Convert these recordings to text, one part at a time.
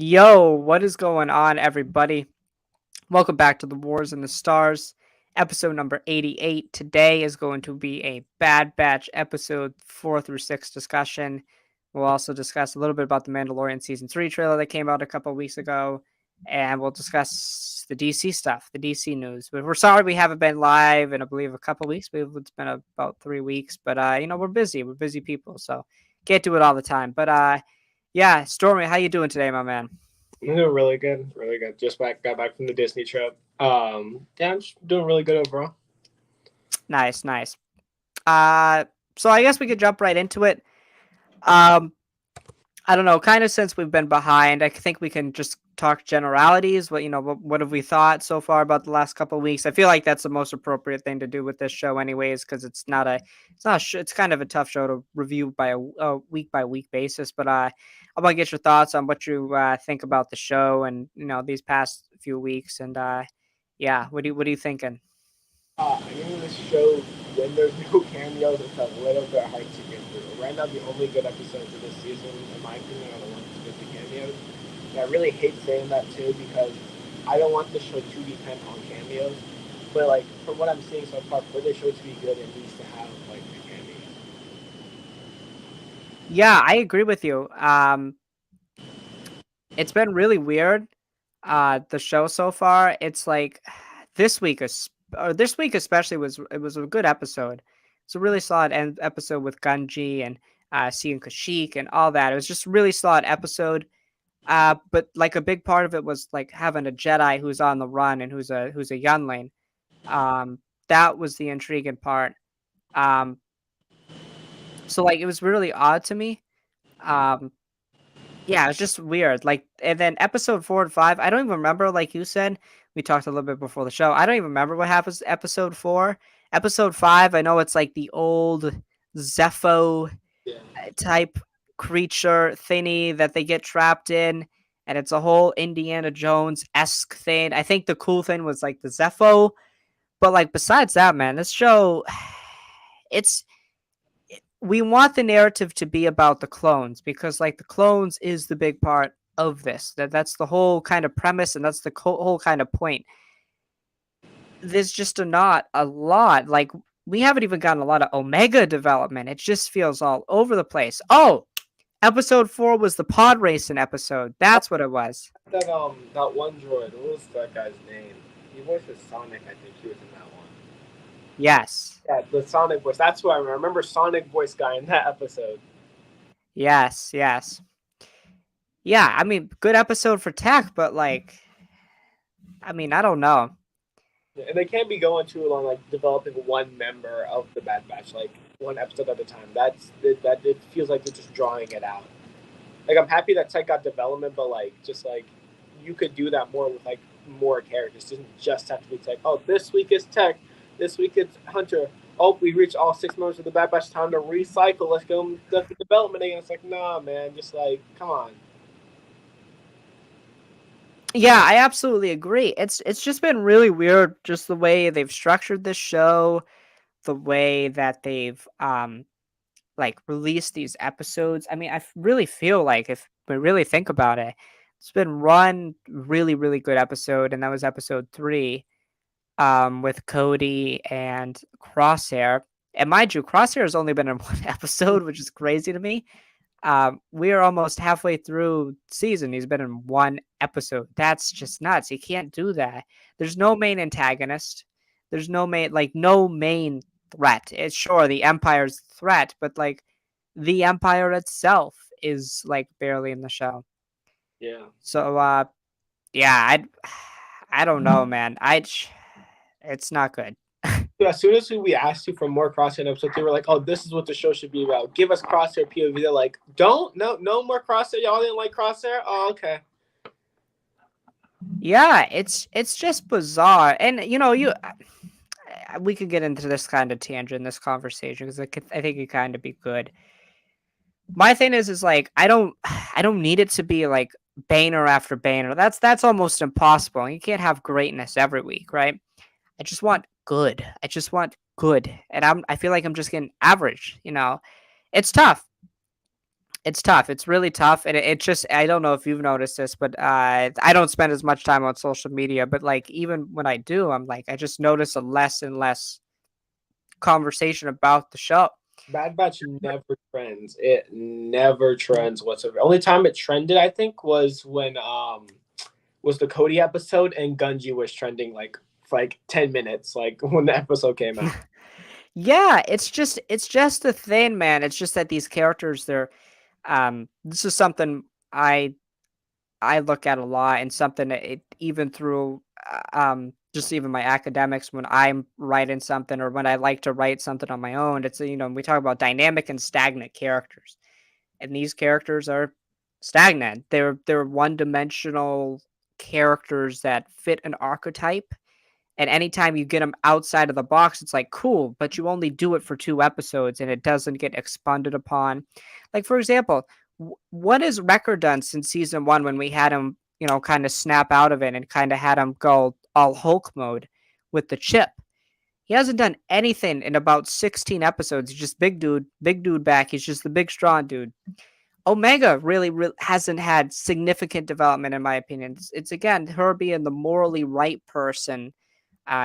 Yo, what is going on, everybody? Welcome back to the Wars in the Stars, episode number 88. Today is going to be a Bad Batch episode 4 through 6 discussion. We'll also discuss a little bit about the Mandalorian season 3 trailer that came out a couple of weeks ago, and we'll discuss the DC stuff, the DC news. But we're sorry we haven't been live in, I believe, a couple of weeks. It's been about 3 weeks, but we're busy. We're busy people, so can't do it all the time. But yeah, Stormy, how you doing today, my man? I'm doing really good, really good. Got back from the Disney trip. Yeah, I'm just doing really good overall. Nice, nice. So I guess we could jump right into it. Um, I don't know, kind of since we've been behind, I think we can just talk generalities. What have we thought so far about the last couple of weeks? I feel like that's the most appropriate thing to do with this show, anyways, because it's kind of a tough show to review by a week by week basis. But I want to get your thoughts on what you think about the show and these past few weeks. And yeah, what are you thinking? I mean, this show, when there's no cameos, it's a little bit hard to get through. Right now, the only good episodes of this season, in my opinion, are the ones with the cameos. And I really hate saying that too because I don't want the show to depend on cameos. But like from what I'm seeing so far, for the show to be good, it needs to have like the cameos. Yeah, I agree with you. It's been really weird. The show so far, it's like this week especially was a good episode. It's a really solid episode with Gunji and seeing Kashyyyk and all that. It was just a really solid episode. But like a big part of it was like having a Jedi who's on the run and who's a youngling. That was the intriguing part. Um, so like it was really odd to me. Um, Yeah, it's just weird. Like, and then episode 4 and 5, I don't even remember. Like you said, we talked a little bit before the show. I don't even remember what happens to episode 4. Episode 5, I know it's like the old Zepho Yeah. type creature thingy that they get trapped in, and it's a whole Indiana Jones esque thing. I think the cool thing was like the Zepho, but like besides that, man, this show, it's we want the narrative to be about the clones because like the clones is the big part of this. That's the whole kind of premise and that's the whole kind of point. There's just not a lot. Like we haven't even gotten a lot of Omega development. It just feels all over the place. Oh, episode 4 was the pod racing episode. That's what it was. That one droid. What was that guy's name? He voices Sonic. I think he was in that one. Yes. Yeah, the Sonic voice. That's who I remember. I remember Sonic voice guy in that episode. Yes, yes. Yeah, I mean, good episode for tech, but like I don't know. Yeah, and they can't be going too long, like developing one member of the Bad Batch, like one episode at a time. That it feels like they're just drawing it out. Like I'm happy that Tech got development, but like just like you could do that more with like more characters. It doesn't just have to be Tech. Oh, this week is Tech. This week it's Hunter. Oh, we reached all 6 members of the Bad Batch. Time to recycle. Let's go get the development again. It's like, nah, man. Just like, come on. Yeah, I absolutely agree. It's just been really weird just the way they've structured this show, the way that they've like released these episodes. I mean, really feel like if we really think about it, it's been one really really good episode and that was episode 3 with Cody and Crosshair. And mind you, Crosshair has only been in one episode, which is crazy to me. We are almost halfway through season. He's been in one episode. That's just nuts. You can't do that. There's no main antagonist. There's no main threat. It's sure the Empire's threat, but like the Empire itself is like barely in the show. Yeah. So yeah, I don't know, man. It's not good. So as soon as we asked you for more Crosshair episodes, they were like, "Oh, this is what the show should be about. Give us Crosshair POV." They're like, "Don't, no more Crosshair. Y'all didn't like Crosshair? Oh, okay." Yeah, it's just bizarre. And we could get into this kind of tangent in this conversation because I think it kind of be good. My thing is like I don't need it to be like banner after banner. That's almost impossible. You can't have greatness every week, right? I just want good. I just want good, and I feel like I'm just getting average. It's tough. It's tough. It's really tough, and it just I don't know if you've noticed this, but, I don't spend as much time on social media, but, like, even when I do, I'm like, I just notice a less and less conversation about the show. Bad Batch never trends. It never trends whatsoever. Only time it trended, I think, was when was the Cody episode and Gunji was trending like for like 10 minutes, like when the episode came out. Yeah, it's just the thing, man. It's just that these characters, they're this is something I look at a lot and something that it even through just even my academics when I'm writing something or when I like to write something on my own. It's we talk about dynamic and stagnant characters. And these characters are stagnant. They're one-dimensional characters that fit an archetype, and anytime you get them outside of the box, it's like, cool, but you only do it for 2 episodes and it doesn't get expanded upon. Like, for example, what has Wrecker done since season 1 when we had him, kinda snap out of it and kinda had him go all Hulk mode with the chip? He hasn't done anything in about 16 episodes. He's just big dude back. He's just the big strong dude. Omega really hasn't had significant development in my opinion. It's again her being the morally right person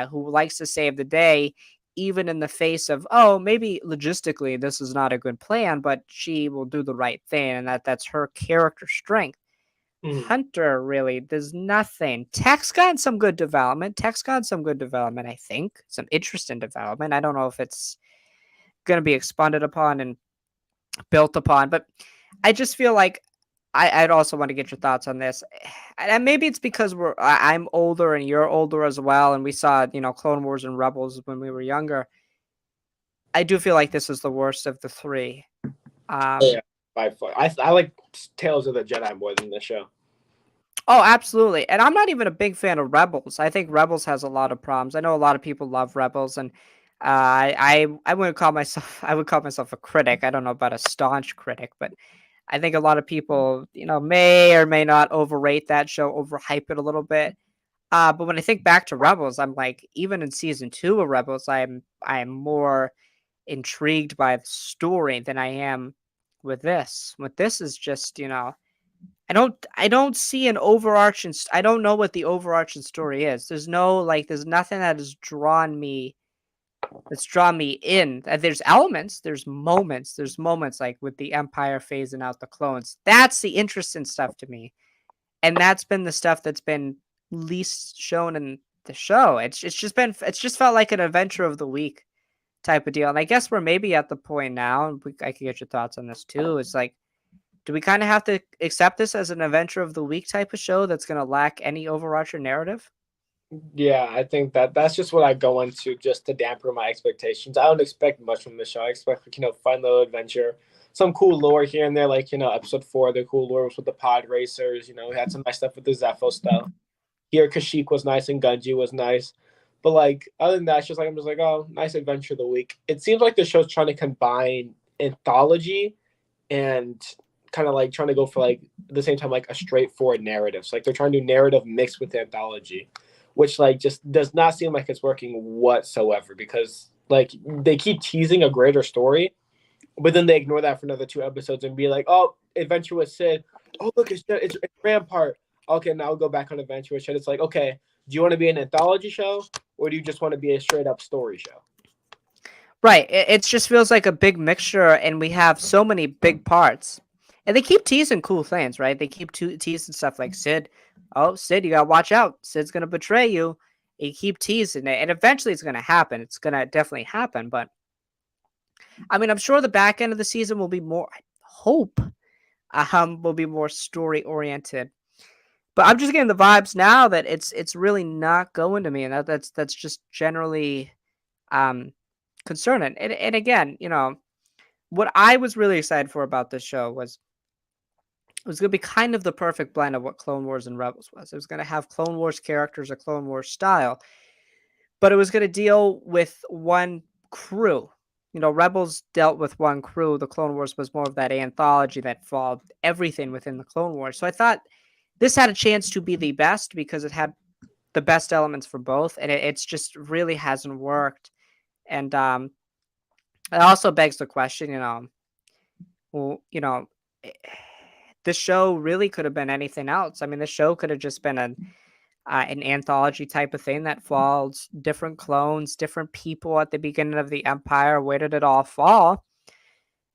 who likes to save the day, even in the face of, oh, maybe logistically this is not a good plan, but she will do the right thing, and that's her character strength. Mhm. Hunter really does nothing. Tech's gotten some good development. Tech's gotten some good development, I think. Some interesting development. I don't know if it's going to be expanded upon and built upon, but I just feel like I'd also want to get your thoughts on this. And maybe it's because I'm older and you're older as well, and we saw, Clone Wars and Rebels when we were younger. I do feel like this is the worst of the three. Oh, Um, yeah, by far. I like Tales of the Jedi more than the show. oh, absolutely. And I'm not even a big fan of Rebels. I think Rebels has a lot of problems. I know a lot of people love Rebels, and I wouldn't call myself I would call myself a critic. I don't know about a staunch critic, but I think a lot of people, may or may not overrate that show, overhype it a little bit. But when I think back to Rebels, I'm like, even in season 2 of Rebels, I am more intrigued by the story than I am with this. With this is just, I don't see an overarching. I don't know what the overarching story is. There's nothing that has drawn me. That's drawn me in. There's elements, there's moments like with the Empire phasing out the clones. That's the interesting stuff to me, and that's been the stuff that's been least shown in the show. It's just felt like an adventure of the week type of deal. And I guess we're maybe at the point now, and I could get your thoughts on this too. It's like, do we kind of have to accept this as an adventure of the week type of show that's going to lack any overarching narrative? Yeah, I think that's just what I go into just to dampen my expectations. I don't expect much from the show. I expect like, fun little adventure, some cool lore here and there, like episode 4, the cool lore was with the pod racers. We had some nice stuff with the Zepho stuff. Here, Kashyyyk was nice and Gunji was nice, but like other than that, it's just like I'm just like, oh, nice adventure of the week. It seems like the show's trying to combine anthology and kind of like trying to go for like at the same time like a straightforward narrative. So like they're trying to do narrative mixed with anthology, which like just does not seem like it's working whatsoever because like they keep teasing a greater story, but then they ignore that for another 2 episodes and be like, oh, adventure with Sid. Oh look, it's Rampart. Okay, now I'll go back on adventure with Sid. It's like, okay, do you want to be an anthology show or do you just want to be a straight up story show? Right. It just feels like a big mixture, and we have so many big parts. And they keep teasing cool things, right? They keep teasing stuff like Sid. Oh, Sid, you gotta watch out. Sid's gonna betray you. You keep teasing it, and eventually it's gonna happen. It's gonna definitely happen. But I mean, I'm sure the back end of the season will be more. I hope will be more story oriented. But I'm just getting the vibes now that it's really not going to me, and that's just generally um concerning. And again, what I was really excited for about this show was it was going to be kind of the perfect blend of what Clone Wars and Rebels was. It was going to have Clone Wars characters, a Clone Wars style, but it was going to deal with one crew. Rebels dealt with one crew. The Clone Wars was more of that anthology that followed everything within the Clone Wars. So I thought this had a chance to be the best because it had the best elements for both, and it's just really hasn't worked. And it also begs the question, well, this show really could have been anything else. I mean, the show could have just been an anthology type of thing that follows different clones, different people at the beginning of the Empire. Where did it all fall?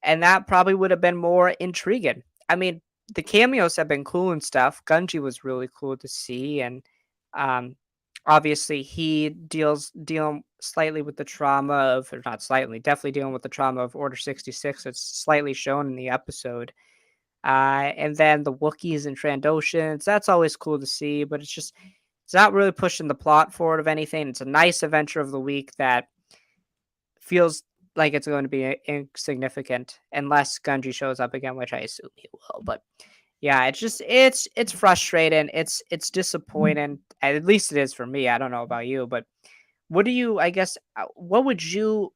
And that probably would have been more intriguing. I mean, the cameos have been cool and stuff. Gunji was really cool to see, and um, obviously he dealing slightly with the trauma of, or not slightly, definitely dealing with the trauma of Order 66. It's slightly shown in the episode. And then the Wookiees and Trandoshans, that's always cool to see, but it's not really pushing the plot forward of anything. It's a nice adventure of the week that feels like it's going to be insignificant unless Gunji shows up again, which I assume he will. But yeah, it's frustrating. It's disappointing. At least it is for me. I don't know about you, but what do you? I guess what would you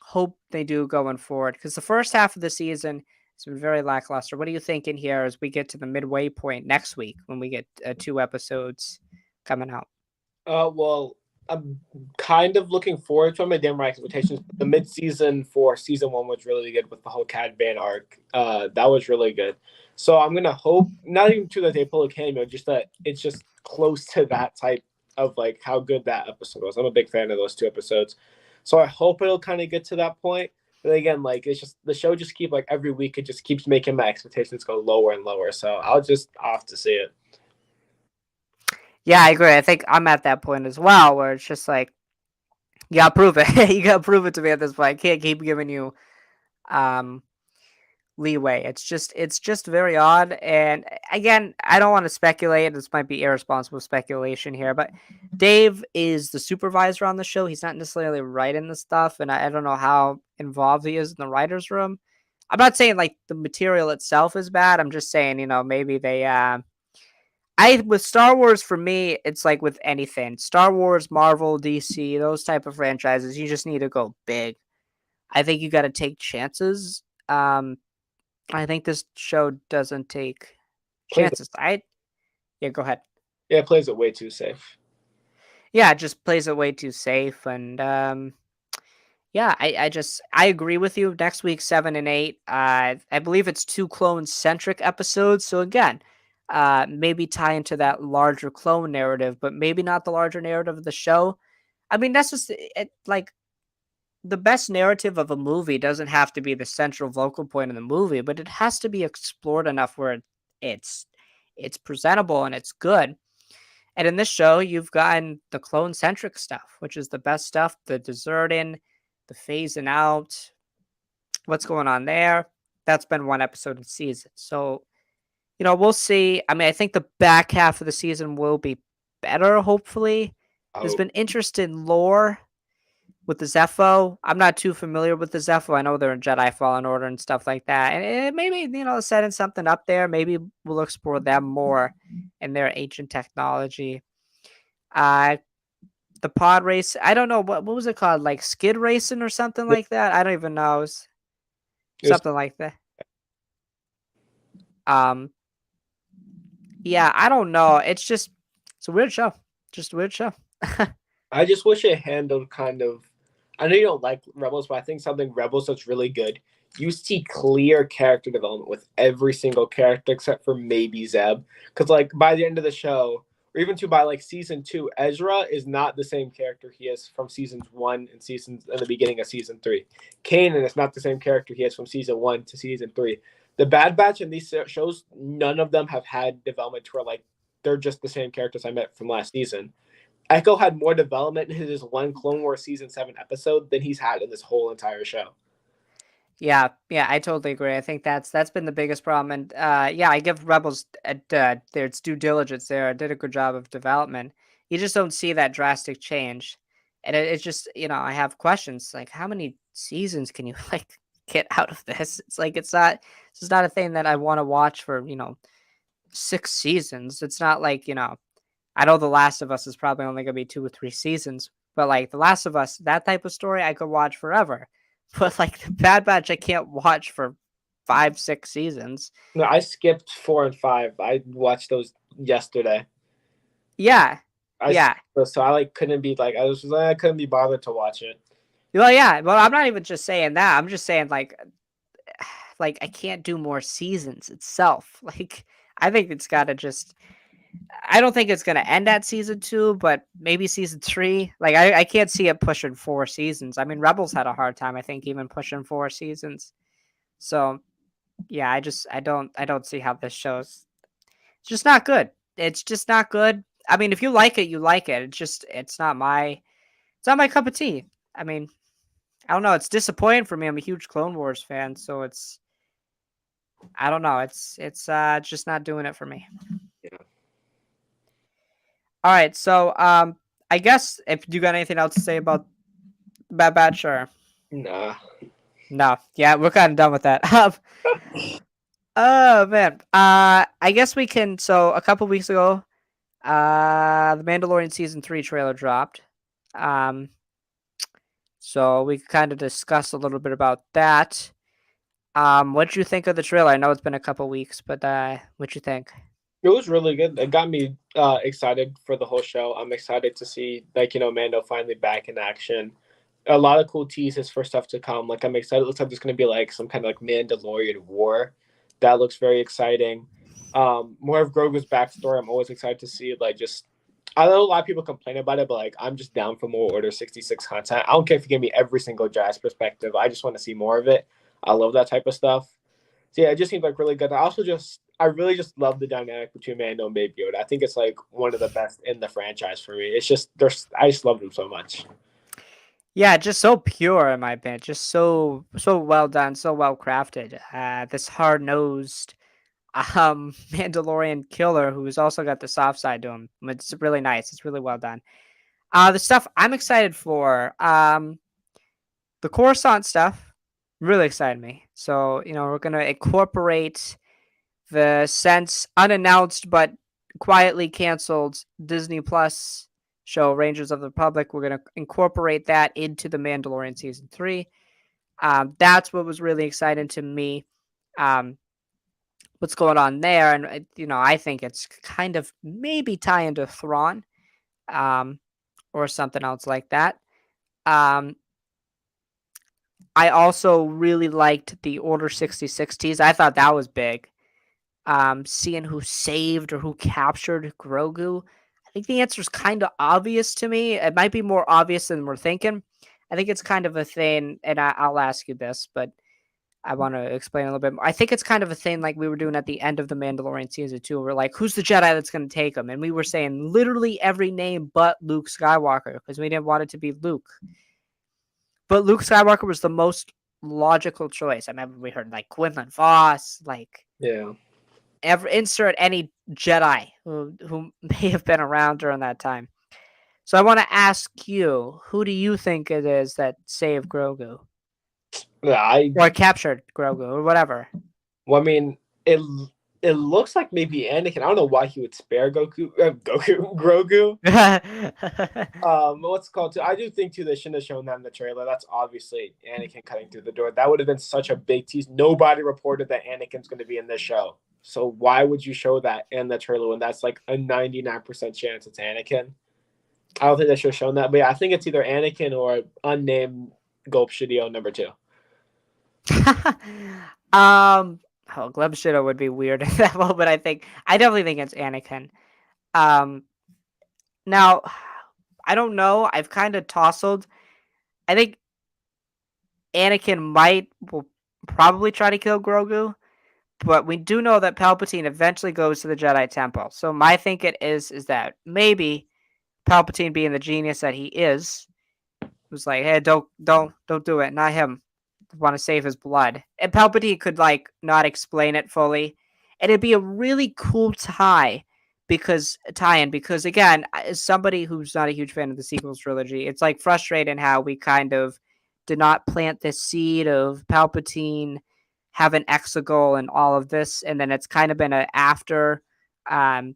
hope they do going forward? Because the first half of the season has been very lackluster. What are you thinking here as we get to the midway point next week when we get 2 episodes coming out? Well, I'm kind of looking forward to my damn right expectations. The mid-season for season one was really good with the whole Cad Bane arc. That was really good. So I'm gonna hope not even to that they pull a cameo, just that it's just close to that type of like how good that episode was. I'm a big fan of those 2 episodes, so I hope it'll kind of get to that point. But again, like it's just the show just keep like every week it just keeps making my expectations go lower and lower. So I'll have to see it. Yeah, I agree. I think I'm at that point as well, where it's just like you gotta prove it. You gotta prove it to me at this point. I can't keep giving you um leeway. It's just very odd. And again, I don't want to speculate. This might be irresponsible speculation here, but Dave is the supervisor on the show. He's not necessarily writing the stuff, and I don't know how involved he is in the writers' room. I'm not saying like the material itself is bad. I'm just saying, maybe they I with Star Wars for me, it's like with anything. Star Wars, Marvel, DC, those type of franchises, you just need to go big. I think you got to take chances. I think this show doesn't take Plays chances. Yeah, go ahead. Yeah, it plays it way too safe. Yeah, it just plays it way too safe, and yeah, I agree with you. Next week, 7 and 8. I believe it's 2 clone-centric episodes. So again, maybe tie into that larger clone narrative, but maybe not the larger narrative of the show. I mean, that's just like the best narrative of a movie doesn't have to be the central vocal point of the movie, but it has to be explored enough where it's it's presentable and it's good. And in this show, you've gotten the clone centric stuff, which is the best stuff, the deserting, the phasing out, what's going on there. That's been 1 episode of the season. So, we'll see. I mean, I think the back half of the season will be better, hopefully. There's Oh, been interest in lore with the Zepho. I'm not too familiar with the Zepho. I know they're in Jedi Fallen Order and stuff like that. And maybe, setting something up there. Maybe we'll explore them more and their ancient technology. Uh, the pod race, I don't know. What was it called? Like skid racing or something like that? I don't even know. it was, Something like that. Um, yeah, I don't know. It's a weird show. Just a weird show. I just wish it handled kind of. I know you don't like Rebels, but I think something Rebels that's really good. You see clear character development with every single character except for maybe Zeb, because like by the end of the show, or even by like season 2, Ezra is not the same character he is from seasons 1 and seasons in the beginning of season 3. Kanan is not the same character he is from season 1 to season 3. The Bad Batch in these shows, none of them have had development to where like they're just the same characters I met from last season. Echo had more development in his one Clone Wars season 7 episode than he's had in this whole entire show. Yeah, yeah, I totally agree. I think that's been the biggest problem, and yeah, I give Rebels their due diligence there. Did a good job of development. You just don't see that drastic change, and it's just I have questions like how many seasons can you like get out of this? It's like it's not a thing that I want to watch for 6 seasons. It's not like I know The Last of Us is probably only gonna be 2 or 3 seasons, but like The Last of Us, that type of story I could watch forever. But like the Bad Batch, I can't watch for 5, 6 seasons. No, I skipped 4 and 5. I watched those yesterday. Yeah, I yeah. so I like couldn't be like I couldn't be bothered to watch it. Well, yeah. Well, I'm not even just saying that. I'm just saying like like, I can't do more seasons itself. Like, I think it's gotta just I don't think it's gonna end at season 2, but maybe season 3. Like, I can't see it pushing 4 seasons. I mean, Rebels had a hard time, I think, even pushing 4 seasons. So, yeah, I don't see how this show's it's just not good. It's just not good. I mean, if you like it, you like it. It's not my cup of tea. I mean, I don't know, it's disappointing for me. I'm a huge Clone Wars fan, so it's I don't know. It's just not doing it for me. Yeah. All right, so I guess if you got anything else to say about Bad Batch, or Nah. no, yeah, we're kind of done with that. Oh man, I guess we can. So a couple weeks ago, the Mandalorian season 3 trailer dropped. Um, so we kind of discussed a little bit about that. What'd you think of the trailer? I know it's been a couple weeks, but what'd you think? It was really good. It got me excited for the whole show. I'm excited to see Mando finally back in action. A lot of cool teases for stuff to come. Like I'm excited. It looks like there's going to be like some kind of like Mandalorian war. That looks very exciting. More of Grogu's backstory. I'm always excited to see. Like just I know a lot of people complain about it, but like I'm just down for more Order 66 content. I don't care if you give me every single Jazz perspective. I just want to see more of it. I love that type of stuff. So yeah, it just seems like really good. I really just love the dynamic between Mando and Baby Yoda. I think it's like one of the best in the franchise for me. It's just I just love them so much. Yeah, just so pure in my opinion. Just so well done, so well crafted. This hard nosed Mandalorian killer who's also got the soft side to him. It's really nice. It's really well done. The stuff I'm excited for, the Coruscant stuff really excited me. So, we're gonna incorporate the since unannounced but quietly canceled Disney Plus show Rangers of the Republic. We're gonna incorporate that into the Mandalorian season 3. That's what was really exciting to me. Um, what's going on there, and I think it's kind of maybe tie into Thrawn, um, or something else like that. Um, I also really liked the Order 66 tease. I thought that was big. Seeing who saved or who captured Grogu. I think the answer is kind of obvious to me. It might be more obvious than we're thinking. I think it's kind of a thing, and I'll ask you this, but I want to explain a little bit more. I think it's kind of a thing like we were doing at the end of the Mandalorian season 2. We're like, who's the Jedi that's going to take him? And we were saying literally every name but Luke Skywalker because we didn't want it to be Luke. But Luke Skywalker was the most logical choice. I remember we heard like Quinlan Voss, like Yeah. insert any Jedi who may have been around during that time. So I want to ask you, who do you think it is that saved Grogu Yeah, or captured Grogu or whatever? well, I mean, it looks like maybe Anakin. I don't know why he would spare Grogu. What's it called too? I do think too they shouldn't have shown that in the trailer. That's obviously Anakin cutting through the door. That would have been such a big tease. Nobody reported that Anakin's going to be in this show. So why would you show that in the trailer when that's like a 99% chance it's Anakin? I don't think they should have shown that. But yeah, I think it's either Anakin or unnamed Gulp Shidio number 2. Gleb Shido would be weird at that moment. I definitely think it's Anakin. Um, now I don't know. I've kind of tousled. I think Anakin will probably try to kill Grogu, but we do know that Palpatine eventually goes to the Jedi Temple. So my thinking is that maybe Palpatine, being the genius that he is, was like, "Hey, don't do it, not him. Want to save his blood." And Palpatine could like not explain it fully, and it'd be a really cool tie-in because again, as somebody who's not a huge fan of the sequels trilogy, it's like frustrating how we kind of did not plant this seed of Palpatine having Exegol and all of this, and then it's kind of been a after um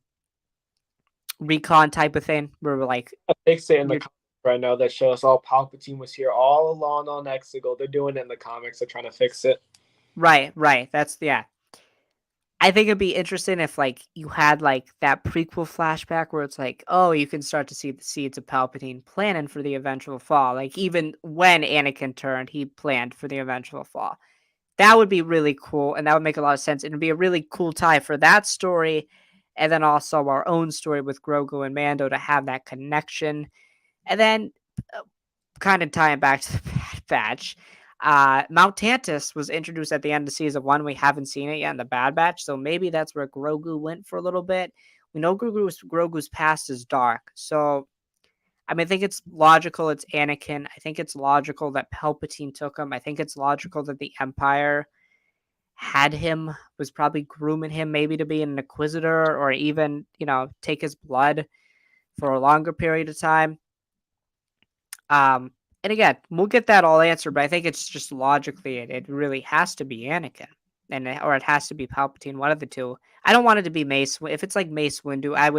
recon type of thing where we're like, They say in the you're comics right now that shows all Palpatine was here all along on Exegol. They're doing it in the comics. They're trying to fix it. right. That's yeah. I think it'd be interesting if like you had like that prequel flashback where it's like, oh, you can start to see the seeds of Palpatine planning for the eventual fall. Like even when Anakin turned, he planned for the eventual fall. That would be really cool, and that would make a lot of sense. It'd be a really cool tie for that story, and then also our own story with Grogu and Mando to have that connection. And then, kind of tying back to the Bad Batch, Mount Tantus was introduced at the end of season one. We haven't seen it yet in the Bad Batch, so maybe that's where Grogu went for a little bit. We know Grogu's past is dark, so I mean, I think it's logical it's Anakin. I think it's logical that Palpatine took him. I think it's logical that the Empire had him, was probably grooming him maybe to be an Inquisitor or even, take his blood for a longer period of time. And again, we'll get that all answered, but I think it's just logically it really has to be Anakin. Or it has to be Palpatine, one of the two. I don't want it to be Mace. If it's like Mace Windu, I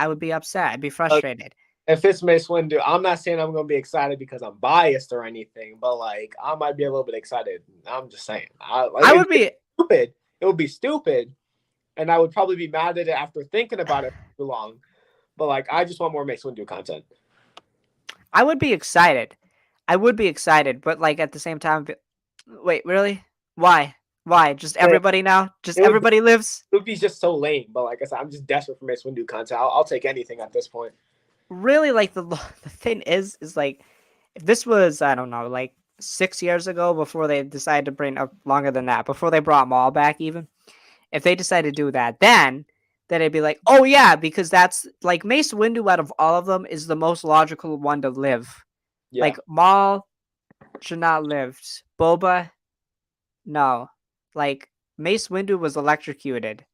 would be upset. I'd be frustrated. If it's Mace Windu, I'm not saying I'm gonna be excited because I'm biased or anything, but like I might be a little bit excited. I'm just saying, I would be stupid. It would be stupid, and I would probably be mad at it after thinking about it for too long. But like, I just want more Mace Windu content. I would be excited. I would be excited, but like at the same time, wait, really? Why? Why? Just everybody now? Just It would, everybody lives? it would be just so lame. But like I said, I'm just desperate for Mace Windu content. I'll take anything at this point. Really, like the thing is like, if this was, I don't know, like 6 years ago, before they decided to bring up longer than that, before they brought Maul back, even if they decided to do that, then it'd be like, oh yeah, because that's like Mace Windu out of all of them is the most logical one to live. Yeah. Like Maul should not live. Boba, no. Like Mace Windu was electrocuted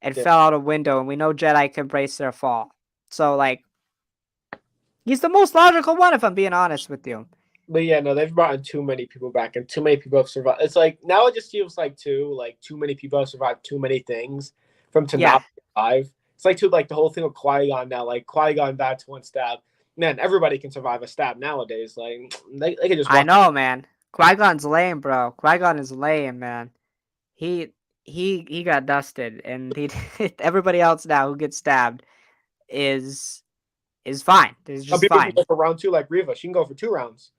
and fell out a window, and we know Jedi can brace their fall. So like, he's the most logical one, if I'm being honest with you. But yeah, no, they've brought in too many people back, and too many people have survived. It's like now it just feels like too many people have survived too many things from to Yeah, not survive. It's like like the whole thing with Qui-Gon now, like Qui-Gon died to one stab. Man, everybody can survive a stab nowadays. Like they can just I walk. know, man. Qui-Gon's lame, bro. Qui-Gon is lame, man. He he got dusted, and he everybody else now who gets stabbed is fine. Is Some just people can fine. go for round two, like Riva. She can go for 2 rounds.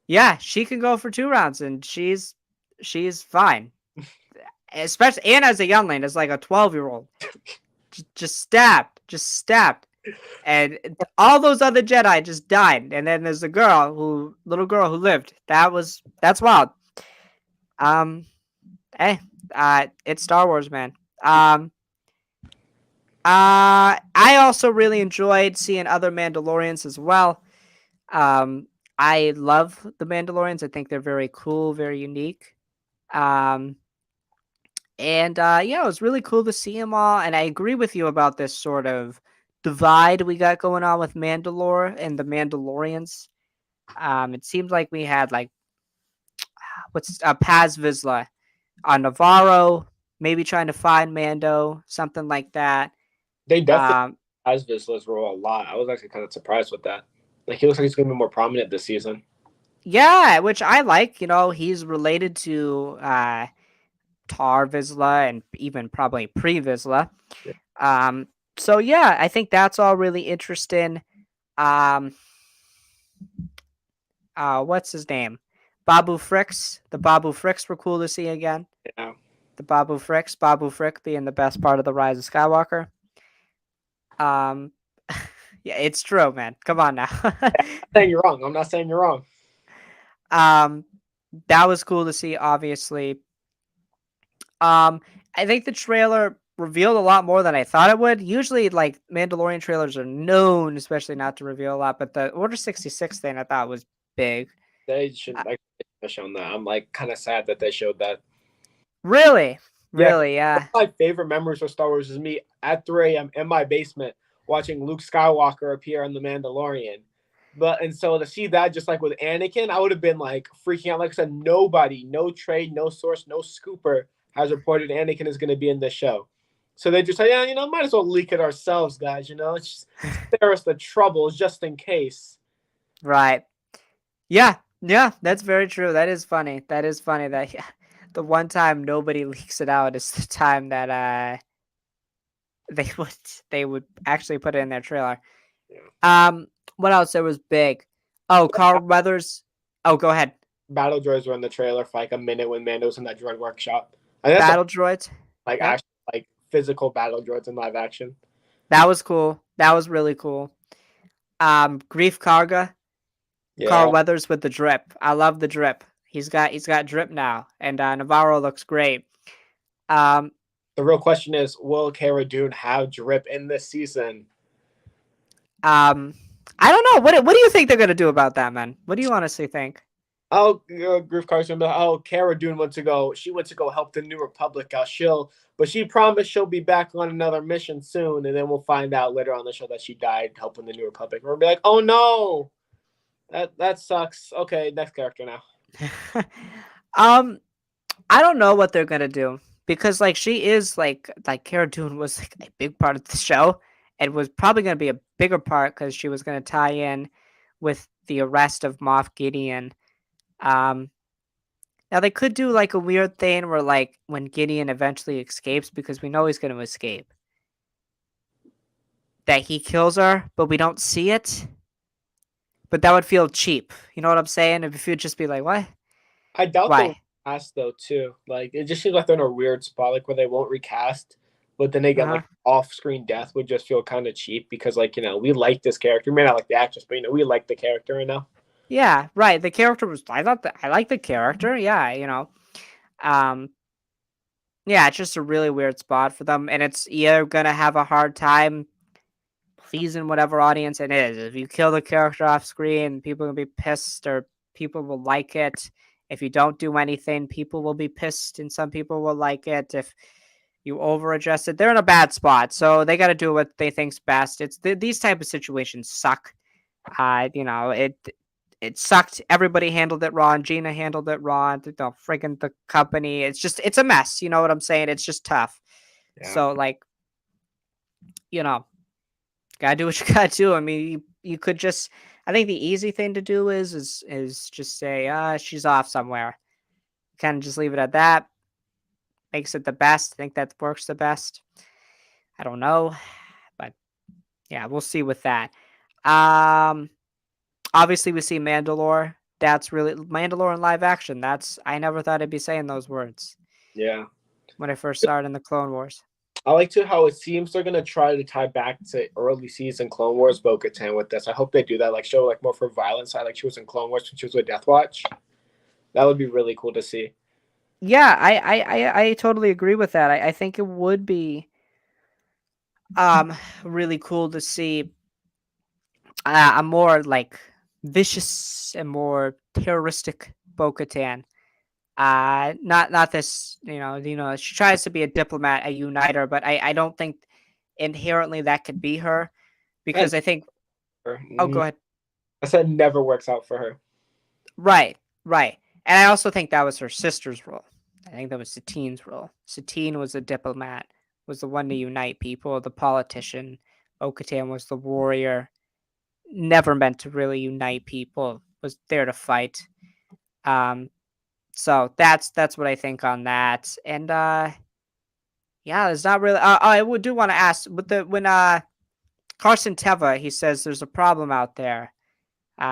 Yeah, she can go for 2 rounds, and she's fine. Especially and as a youngling, as like a 12-year-old, just stabbed, and all those other Jedi just died. And then there's a little girl who lived. That's wild. Um, hey, it's Star Wars, man. I also really enjoyed seeing other Mandalorians as well. I love the Mandalorians. I think they're very cool, very unique. Um, and yeah, it was really cool to see them all. And I agree with you about this sort of divide we got going on with Mandalore and the Mandalorians. It seems like we had like what's Paz Vizsla on Navarro, maybe trying to find Mando, something like that. They definitely Um, has Vizsla's role a lot. I was actually kind of surprised with that. Like he looks like he's going to be more prominent this season. yeah, which I like. He's related to Tar Vizsla and even probably Pre Vizsla. Yeah. So yeah, I think that's all really interesting. Um, what's his name? Babu Fricks. The Babu Fricks were cool to see again. Yeah. The Babu Fricks. Babu Frick being the best part of the Rise of Skywalker. Um, yeah, it's true, man. Come on now. Saying you're wrong. I'm not saying you're wrong. um, that was cool to see. Obviously, I think the trailer revealed a lot more than I thought it would. Usually, like Mandalorian trailers are known, especially not to reveal a lot. But the Order 66 thing I thought was big. They should like have shown that. I'm like kind of sad that they showed that. Really, Yeah, really, yeah. one of my favorite memories of Star Wars is me at 3 a.m. in my basement watching Luke Skywalker appear on The Mandalorian. And so to see that just like with Anakin, I would have been like freaking out. Like I said, nobody, no trade, no source, no scooper has reported Anakin is going to be in this show. So they just say, yeah, might as well leak it ourselves, guys. It's just spare us the trouble just in case. Right. Yeah, that's very true. That is funny. That yeah, the one time nobody leaks it out is the time that they would actually put it in their trailer. Yeah. What else? There was big. Oh, Carl Weathers. Oh, go ahead. battle droids were in the trailer for like a minute when Mando's in that droid workshop. I think that's the Battle droids. like Yep. actual like physical battle droids in live action. That was cool. That was really cool. Grief Karga, Carl Yeah. Weathers with the drip. I love the drip. He's got drip now, and Navarro looks great. Um, The real question is, will Cara Dune have drip in this season? um, I don't know. What do you think they're gonna do about that, man? What do you honestly think? Oh, Griff Carson. Oh, Cara Dune went to go. She went to go help the New Republic out. But she promised she'll be back on another mission soon, and then we'll find out later on the show that she died helping the New Republic. We'll be like, oh no, that sucks. Okay, next character now. um, I don't know what they're gonna do because like she is like Cara Dune was like a big part of the show and was probably gonna be a bigger part because she was gonna tie in with the arrest of Moff Gideon. Um, Now they could do like a weird thing where like when Gideon eventually escapes because we know he's gonna escape, that he kills her, but we don't see it. But that would feel cheap. You know what I'm saying? If you'd just be like, what? I doubt they'll Why? recast though too. Like it just seems like they're in a weird spot, like where they won't recast, but then they Uh get huh. like off-screen death would just feel kind of cheap because like we like this character. We may not like the actress, but we like the character right now. Yeah, right. The character was. I thought that I like the character. Yeah, you know. Um. Yeah, it's just a really weird spot for them, and it's you're gonna have a hard time pleasing whatever audience it is. If you kill the character off screen, people are gonna be pissed, or people will like it. If you don't do anything, people will be pissed, and some people will like it. If you over adjust it, they're in a bad spot, so they got to do what they think's best. These type of situations suck. It sucked. Everybody handled it wrong. Gina handled it wrong. Friggin' the company. It's a mess. You know what I'm saying? It's just tough. Yeah. So like, you know, gotta do what you gotta do. I mean, you could just. I think the easy thing to do is just say, she's off somewhere. Kind of just leave it at that. Makes it the best. I think that works the best. I don't know, but yeah, we'll see with that. Um, Obviously we see Mandalore. That's really Mandalore in live action. That's I never thought I'd be saying those words Yeah. when I first started in the Clone Wars. I like to how it seems they're gonna try to tie back to early season Clone Wars Bo-Katan with this. I hope they do that, like show like more for violence side, like she was in Clone Wars when she was with Death Watch. That would be really cool to see. Yeah, I totally agree with that. I think it would be really cool to see a more like vicious and more terroristic Bo-Katan. Not this, she tries to be a diplomat, a uniter, but I don't think inherently that could be her That because I think. Oh, go I ahead. said never works out for her. Right, right. And I also think that was her sister's role. I think that was Satine's role. Satine was a diplomat, was the one to unite people, the politician. Okatan was the warrior, never meant to really unite people, was there to fight. Um, so that's what I think on that. And yeah, there's not really. Do want to ask, with the when Carson Teva, he says there's a problem out there.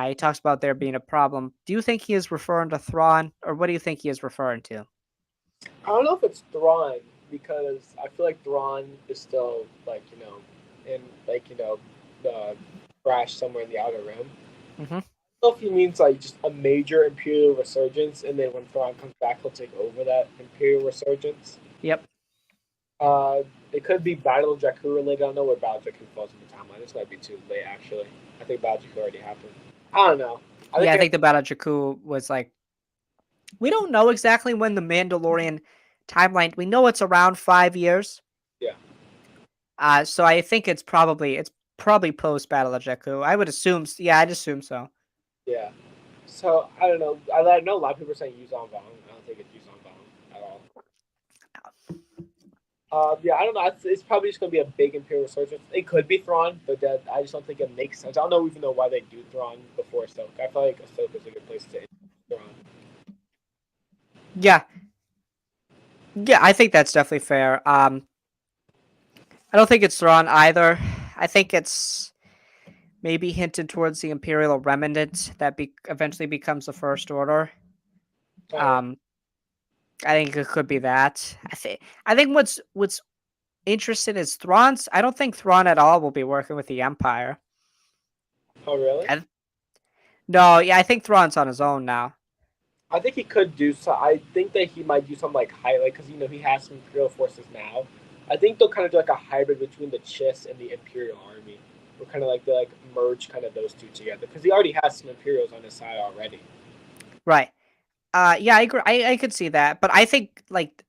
He talks about there being a problem. Do you think he is referring to Thrawn, or what do you think he is referring to? I don't know if it's Thrawn because I feel like Thrawn is still like in like the crash somewhere in the outer rim. Hmm. I don't know if he means like just a major Imperial resurgence, and then when Thrawn comes back, he'll take over that Imperial resurgence. Yep. Uh, it could be Battle of Jakku related. I don't know where Battle of Jakku falls in the timeline. This might be too late, actually. I think Battle of Jakku already happened. I don't know. I Yeah, think I think the Battle of Jakku was like we don't know exactly when the Mandalorian timeline. We know it's around 5 years. yeah, So I think it's probably post Battle of Jakku. I would assume. Yeah, I'd assume so. yeah. So I don't know. I know a lot of people are saying Yuzon Vong. I don't think it's Yuzon Vong at all. Yeah, I don't know. It's probably just gonna be a big Imperial resurgence. It could be Thrawn, but I just don't think it makes sense. I don't know even know why they do Thrawn before Ahsoka. I feel like Ahsoka is a good place to end Thrawn. Yeah, yeah, I think that's definitely fair. I don't think it's Thrawn either. I think it's maybe hinted towards the Imperial remnant that eventually becomes the First Order. Oh yeah. Um, I think it could be that. I think what's interesting is Thrawn's. I don't think Thrawn at all will be working with the Empire. Oh really? I, no, yeah, I think Thrawn's on his own now. I think he could do so. I think that he might do something like highlight because he has some Imperial forces now. I think they'll kind of do like a hybrid between the Chiss and the Imperial army. Or kind of like they like merge kind of those two together because he already has some Imperials on his side already. Right. Yeah, I agree. I could see that, but I think like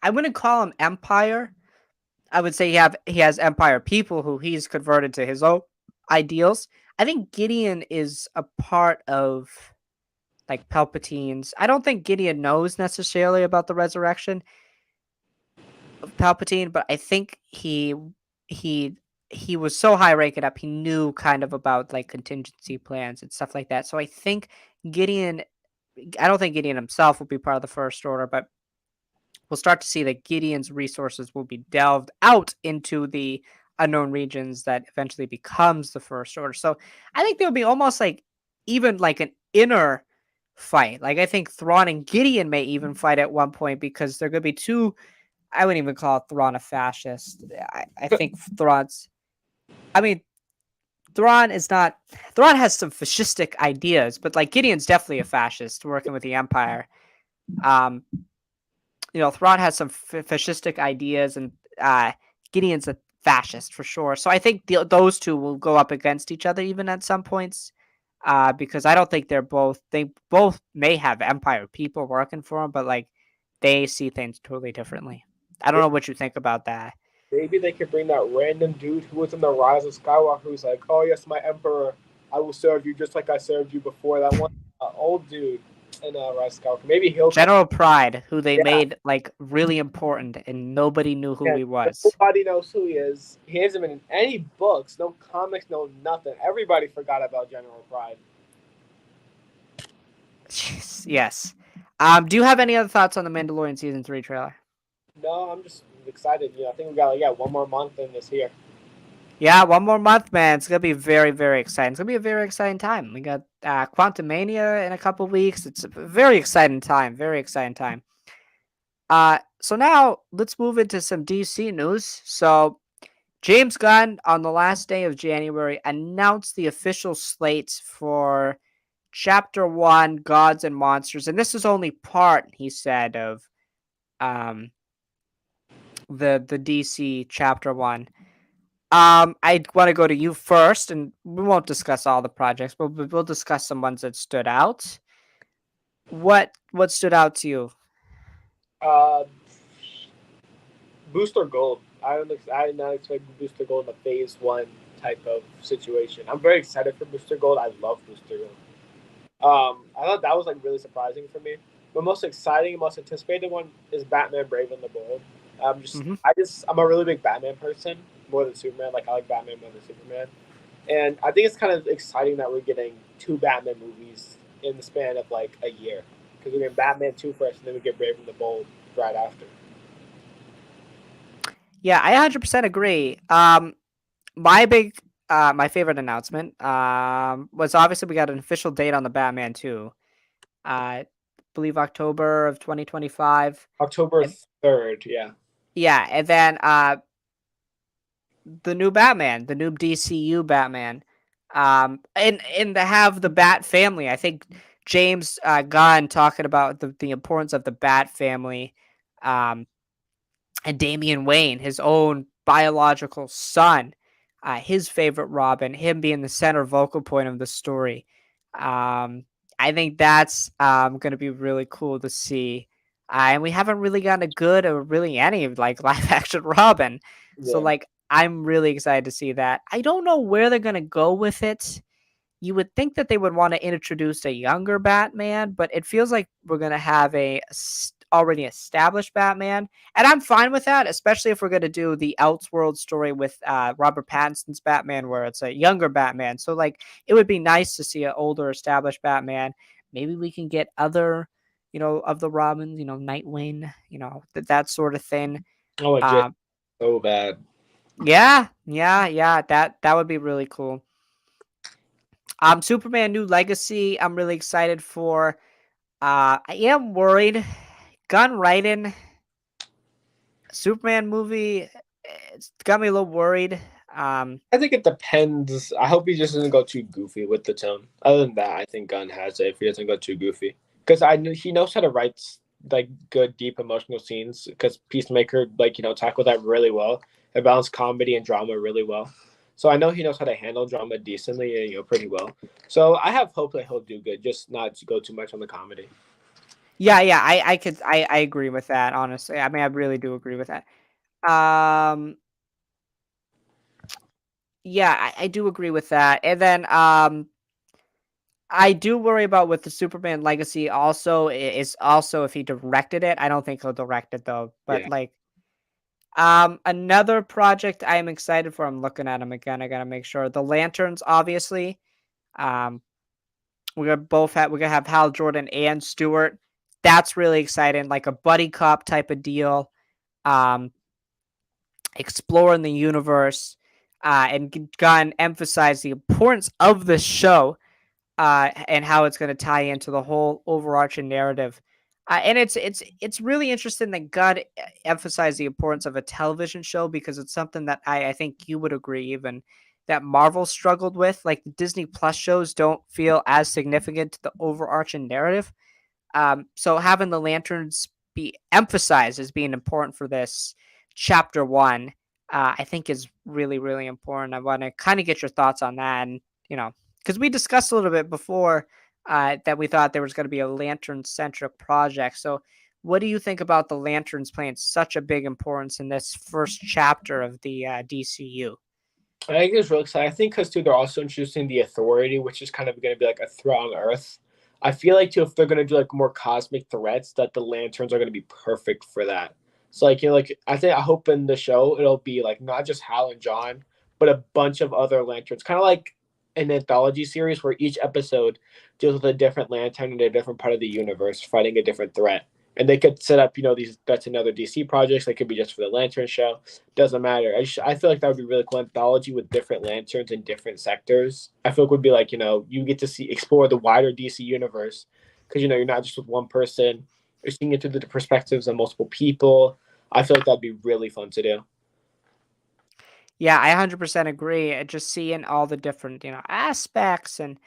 I wouldn't call him Empire. I would say he has Empire people who he's converted to his own ideals. I think Gideon is a part of like Palpatine's. I don't think Gideon knows necessarily about the resurrection of Palpatine, but I think he he was so high ranking up, he knew kind of about like contingency plans and stuff like that. So I think Gideon I don't think Gideon himself will be part of the First Order, but we'll start to see that Gideon's resources will be delved out into the unknown regions that eventually becomes the First Order. So I think there'll be almost like even like an inner fight. Like I think Thrawn and Gideon may even fight at one point because they're going to be two. I wouldn't even call Thrawn a fascist. I think Thrawn's. I mean, Thrawn is not. Thrawn has some fascistic ideas, but like Gideon's definitely a fascist working with the Empire. Um, Thrawn has some fascistic ideas, and Gideon's a fascist for sure. So I think those two will go up against each other even at some points, because I don't think they both may have Empire people working for them, but like they see things totally differently. I don't know what you think about that. Maybe they could bring that random dude who was in the Rise of Skywalker who's like, "Oh yes, my Emperor, I will serve you just like I served you before." That one old dude in Rise of Skywalker. Maybe he'll come. General Pride, who they Yeah, made like really important, and nobody knew who yeah. he was. Nobody knows who he is. He hasn't been in any books, no comics, no nothing. Everybody forgot about General Pride. Yes. Do you have any other thoughts on the Mandalorian season 3 trailer? No, I'm just excited. I think we got like, one more month in this here. Yeah, one more month, man. It's gonna be very, very exciting. It's gonna be a very exciting time. We got Quantum Mania in a couple weeks. It's a very exciting time. Very exciting time. So now let's move into some DC news. So James Gunn on the last day of January announced the official slate for Chapter 1, Gods and Monsters, and this is only part, he said, of the DC Chapter 1. I want to go to you first, and we won't discuss all the projects, but we'll discuss some ones that stood out. What stood out to you? Uh, Booster Gold. I did not expect Booster Gold in a Phase One type of situation. I'm very excited for Booster Gold. I love Booster Gold. I thought that was like really surprising for me. The most exciting and most anticipated one is Batman: Brave and the Bold. Mm-hmm. I'm a really big Batman person more than Superman. Like I like Batman more than Superman, and I think it's kind of exciting that we're getting two Batman movies in the span of like a year because we get Batman 2 first, and then we get Brave and the Bold right after. Yeah, I 100% agree. My favorite announcement was obviously we got an official date on the Batman 2. I believe October of 2025. October And, 3rd, yeah. yeah, and then the new Batman, the new DCU Batman. And to have the Bat family, I think James Gunn talking about the importance of the Bat family, um, and Damian Wayne, his own biological son, his favorite Robin, him being the center vocal point of the story. I think that's going to be really cool to see. And we haven't really gotten a good or really any like live action Robin. So Yeah. like I'm really excited to see that. I don't know where they're going to go with it. You would think that they would want to introduce a younger Batman, but it feels like we're going to have already established Batman. And I'm fine with that, especially if we're going to do the Elseworld story with Robert Pattinson's Batman, where it's a younger Batman. So, like, it would be nice to see an older, established Batman. Maybe we can get other, of the Robins, Nightwing, that sort of thing. Oh, my God. Um, So bad. yeah. That would be really cool. Superman New Legacy, I'm really excited for. I am worried. Gunn writing Superman movie, it's got me a little worried. Um, I think it depends. I hope he just doesn't go too goofy with the tone. Other than that, I think Gunn has it if he doesn't go too goofy. Because I know he knows how to write like good, deep emotional scenes. Because Peacemaker, like tackled that really well. It balanced comedy and drama really well. So I know he knows how to handle drama decently and pretty well. So I have hope that he'll do good, just not to go too much on the comedy. yeah, I agree with that. Honestly, I mean, I really do agree with that. Um, yeah, I do agree with that. And then, I do worry about with the Superman legacy. Also, is also if he directed it. I don't think he'll direct it though. But Yeah. like, another project I am excited for. I'm looking at him again. I gotta make sure the lanterns, obviously. Um, we're gonna have Hal Jordan and Stewart. That's really exciting, like a buddy cop type of deal. Um, exploring the universe, and Gunn emphasize the importance of this show, and how it's going to tie into the whole overarching narrative. And it's really interesting that God emphasized the importance of a television show because it's something that I think you would agree even that Marvel struggled with. Like the Disney Plus shows don't feel as significant to the overarching narrative. So having the lanterns be emphasized as being important for this chapter one, I think is really, really important. I want to kind of get your thoughts on that. And, because we discussed a little bit before that we thought there was going to be a lantern centric project. So, what do you think about the lanterns playing such a big importance in this first chapter of the DCU? I think it's really exciting. I think because too, they're also introducing the Authority, which is kind of going to be like a threat on Earth. I feel like too, if they're going to do like more cosmic threats, that the Lanterns are going to be perfect for that. So like like I hope in the show it'll be like not just Hal and John, but a bunch of other Lanterns, kind of like an anthology series where each episode deals with a different Lantern in a different part of the universe fighting a different threat. And they could set up, these that's another DC projects. They could be just for the Lantern show, doesn't matter. I feel like that would be really cool anthology with different lanterns in different sectors. I feel like it would be like you get to see explore the wider DC universe because you're not just with one person. You're seeing it through the perspectives of multiple people. I feel like that'd be really fun to do. Yeah, I 100% agree. Just seeing all the different, aspects and,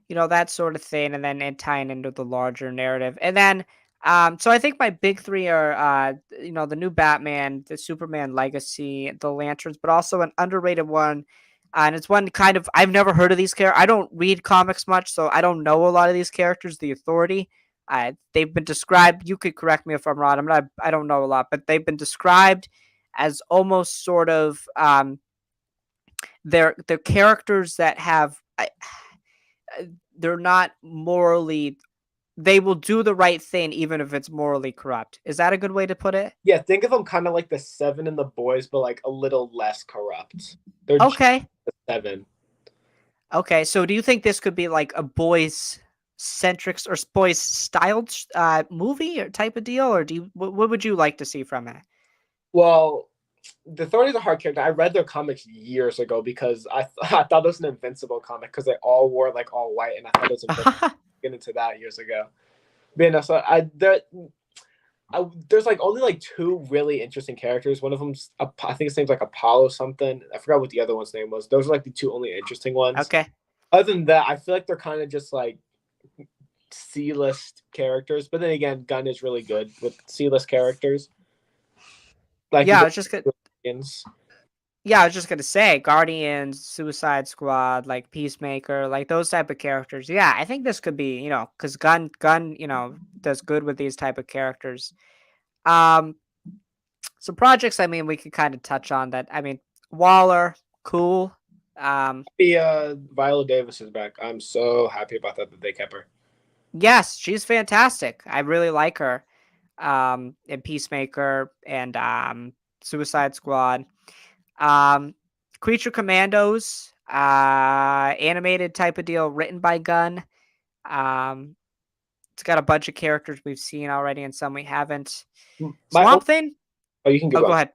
that sort of thing, and then it tying into the larger narrative. And then, so I think my big three are, the new Batman, the Superman Legacy, the Lanterns, but also an underrated one. And it's one kind of, I've never heard of these characters. I don't read comics much, so I don't know a lot of these characters, the Authority. They've been described, you could correct me if I'm wrong. I don't know a lot, but they've been described as almost sort of, they're characters that have they're not morally, they will do the right thing even if it's morally corrupt. Is that a good way to put it? Yeah, think of them kind of like the Seven and the Boys, but like a little less corrupt. They're just Okay. the Seven. Okay. So do you think this could be like a boys centric or boys styled movie or type of deal, or what would you like to see from it? Well, the Authority is a hard character. I read their comics years ago because I thought it was an Invincible comic because they all wore like all white, and I thought it was Invincible. Get into that years ago. But so there's like only like two really interesting characters. One of them's I think his name's like Apollo something. I forgot what the other one's name was. Those are like the two only interesting ones. Okay. Other than that, I feel like they're kind of just like C-list characters. But then again, Gunn is really good with C-list characters. Like you Yeah, I go was just gonna Guardians. Yeah, I was just gonna say Guardians, Suicide Squad, like Peacemaker, like those type of characters. Yeah, I think this could be, because Gun, does good with these type of characters. Um, some projects. I mean, we could kind of touch on that. I mean, Waller, cool. Viola Davis is back. I'm so happy about that they kept her. Yes, she's fantastic. I really like her. In Peacemaker and Suicide Squad. Um, Creature Commandos, animated type of deal, written by Gunn. Um, it's got a bunch of characters we've seen already and some we haven't. My Swamp Thing. oh, you can Oh, go go on.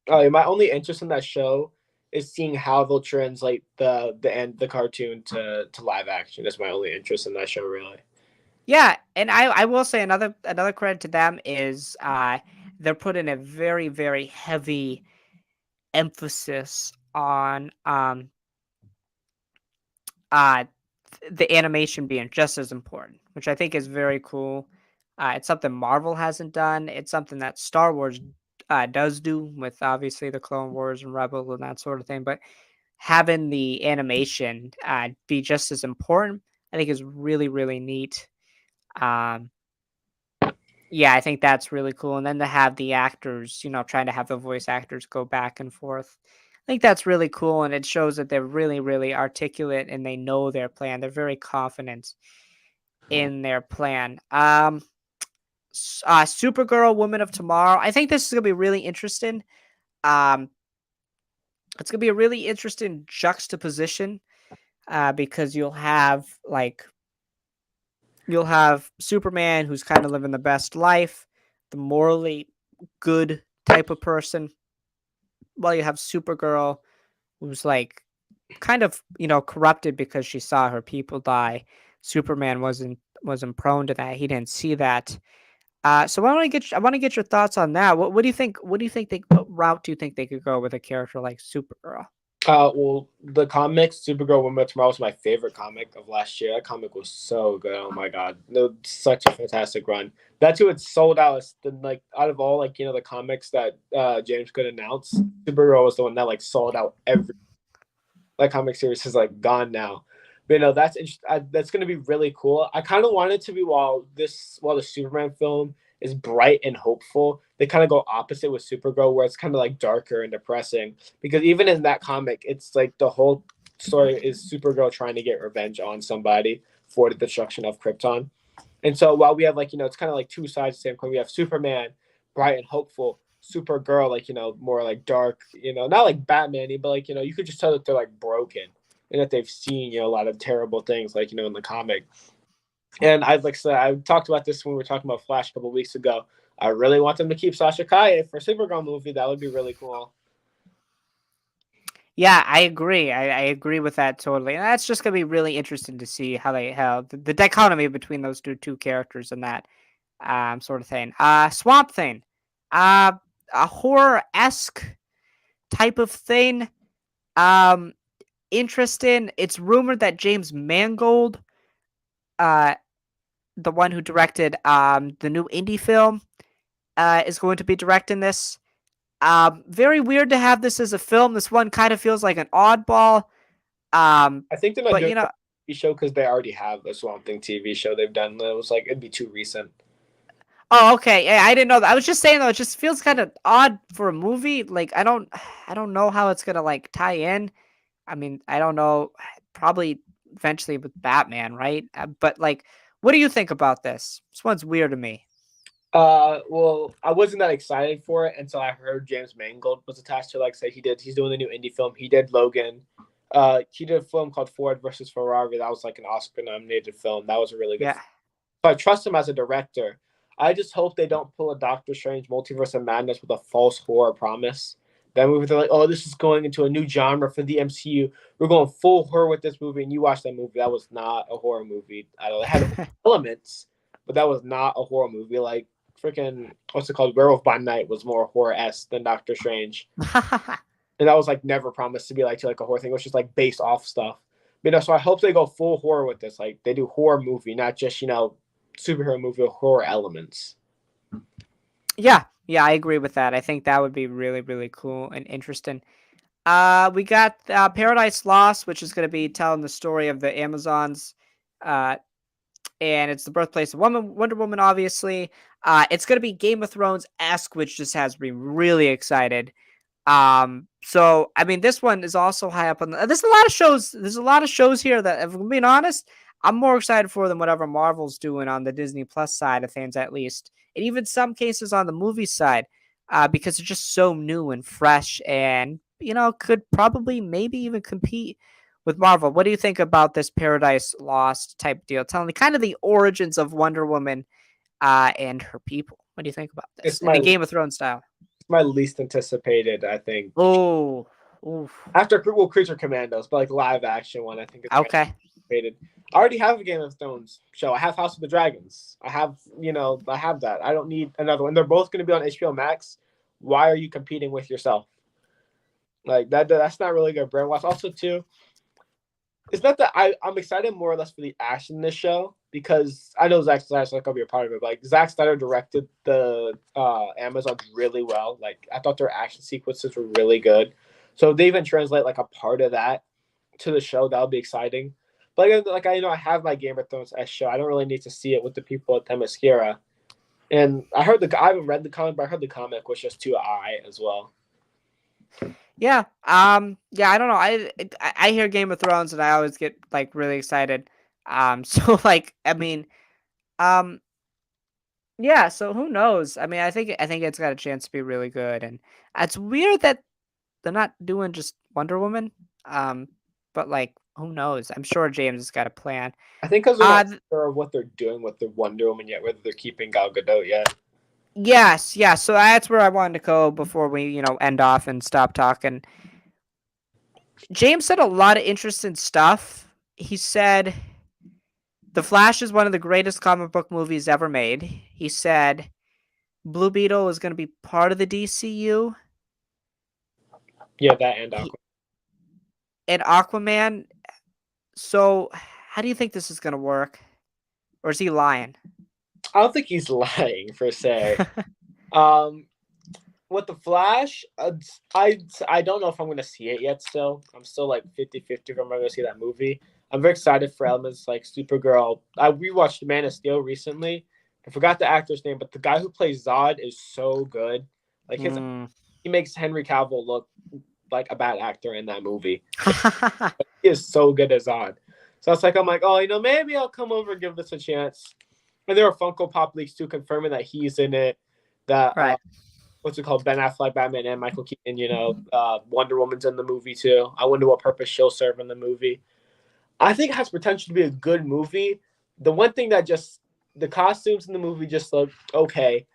ahead. My only interest in that show is seeing how they'll translate the end the cartoon to live action. That's my only interest in that show, really. Yeah, and I will say another credit to them is they're putting a very very heavy emphasis on uh the animation being just as important, which I think is very cool. It's something Marvel hasn't done. It's something that Star Wars does do with obviously the Clone Wars and Rebels and that sort of thing. But having the animation be just as important, I think is really really neat. Um, yeah, I think that's really cool. And then to have the actors, trying to have the voice actors go back and forth. I think that's really cool. And it shows that they're really, really articulate and they know their plan. They're very confident in their plan. Supergirl, Woman of Tomorrow. I think this is gonna be really interesting. Um, it's gonna be a really interesting juxtaposition, because you'll have Superman who's kind of living the best life, the morally good type of person, while you have Supergirl who's like kind of corrupted because she saw her people die. Superman wasn't prone to that. He didn't see that. So I want to get your thoughts on that. What do you think? What do you think what route do you think they could go with a character like Supergirl? Well, the comics Supergirl Woman of Tomorrow was my favorite comic of last year. That comic was so good. Oh my god, no, such a fantastic run. That's who it sold out. Like out of all the comics that James could announce, Supergirl was the one that like sold out every. That comic series is like gone now. But that's going to be really cool. I kind of want it to be while the Superman film is bright and hopeful. They kind of go opposite with Supergirl, where it's kind of like darker and depressing. Because even in that comic, it's like the whole story is Supergirl trying to get revenge on somebody for the destruction of Krypton. And so while we have it's kind of like two sides of the same coin. We have Superman, bright and hopeful. Supergirl, more like dark. Not like Batman-y, but you could just tell that they're like broken and that they've seen a lot of terrible things in the comic. And I'd like said I talked about this when we were talking about Flash a couple of weeks ago. I really want them to keep Sasha Kaye for Supergirl movie. That would be really cool. Yeah, I agree. I agree with that totally. And that's just gonna be really interesting to see how the dichotomy between those two characters and that sort of thing. Swamp Thing. Uh a horror esque type of thing. Um Interesting. It's rumored that James Mangold, uh the one who directed the new indie film, is going to be directing this. Very weird to have this as a film. This one kind of feels like an oddball. Um, I think they're not but doing a TV show because they already have a Swamp Thing TV show they've done. It was like it'd be too recent. oh, okay. Yeah, I didn't know that. I was just saying though, it just feels kind of odd for a movie. Like I don't know how it's gonna like tie in. I mean, I don't know. Probably eventually with Batman, right? But like, what do you think about this? This one's weird to me. Well, I wasn't that excited for it until I heard James Mangold was attached to. Like, say he's doing the new indie film. He did Logan. He did a film called Ford versus Ferrari. That was like an Oscar nominated film. That was a really good. Yeah. So I trust him as a director. I just hope they don't pull a Doctor Strange Multiverse of Madness with a false horror promise. That movie, they're like, oh, this is going into a new genre for the MCU. We're going full horror with this movie, and you watch that movie. That was not a horror movie. I don't know, it had elements, but that was not a horror movie. Like freaking what's it called? Werewolf by Night was more horror esque than Doctor Strange, and that was like never promised to be like a horror thing. It was just like based off stuff. So I hope they go full horror with this. Like they do horror movie, not just superhero movie with horror elements. Yeah, yeah, I agree with that. I think that would be really, really cool and interesting. We got Paradise Lost, which is going to be telling the story of the Amazons, uh, and it's the birthplace of Wonder Woman. Obviously, it's going to be Game of Thrones esque, which just has me really excited. So I mean, this one is also high up on the. There's a lot of shows. There's a lot of shows here that, if I'm being honest, I'm more excited for than whatever Marvel's doing on the Disney Plus side of things, at least, and even some cases on the movie side, because it's just so new and fresh, and could probably maybe even compete with Marvel. What do you think about this Paradise Lost type deal? Telling me kind of the origins of Wonder Woman, and her people. What do you think about this It's in my a Game of Thrones style? my least anticipated. I think Oh, oof. after Creature Commandos, but like live action one, I think it's Okay. anticipated. I already have a Game of Thrones show. I have House of the Dragons. I have, I have that. I don't need another one. They're both going to be on HBO Max. Why are you competing with yourself? Like that. That's not really good brand watch. Also, too, it's not that I'm excited more or less for the action in this show because I know Zack Snyder's not gonna be a part of it. But like Zack Snyder directed the Amazons really well. Like I thought their action sequences were really good. So if they even translate like a part of that to the show, that would be exciting. But like I have my Game of Thrones S show. I don't really need to see it with the people at Themyscira. And I haven't read the comic, but I heard the comic was just too eye as well. Yeah. Yeah, I don't know. I hear Game of Thrones and I always get like really excited. So like I mean, um yeah, so who knows? I mean, I think it's got a chance to be really good, and it's weird that they're not doing just Wonder Woman. Um but like who knows? I'm sure James has got a plan. I think because they're Uh not th- sure of what they're doing with the Wonder Woman yet, whether they're keeping Gal Gadot yet. yes, yeah, so that's where I wanted to go before we, end off and stop talking. James said a lot of interesting stuff. He said The Flash is one of the greatest comic book movies ever made. He said Blue Beetle is going to be part of the DCU. Yeah, that and He, Aquaman. and Aquaman. So, how do you think this is going to work? Or is he lying? I don't think he's lying per se. Um, with the Flash, I don't know if I'm gonna see it yet. Still, I'm still like 50-50 if I'm gonna see that movie. I'm very excited for elements like Supergirl. I rewatched Man of Steel recently. I forgot the actor's name, but the guy who plays Zod is so good. Like Mm. he makes Henry Cavill look like a bad actor in that movie. He is so good as Zod. So it's like I'm like, oh, maybe I'll come over and give this a chance. And there are Funko Pop leaks too confirming that he's in it. That Right. what's it called? Ben Affleck, Batman, and Michael Keaton. Wonder Woman's in the movie too. I wonder what purpose she'll serve in the movie. I think it has potential to be a good movie. The one thing that just the costumes in the movie just look okay,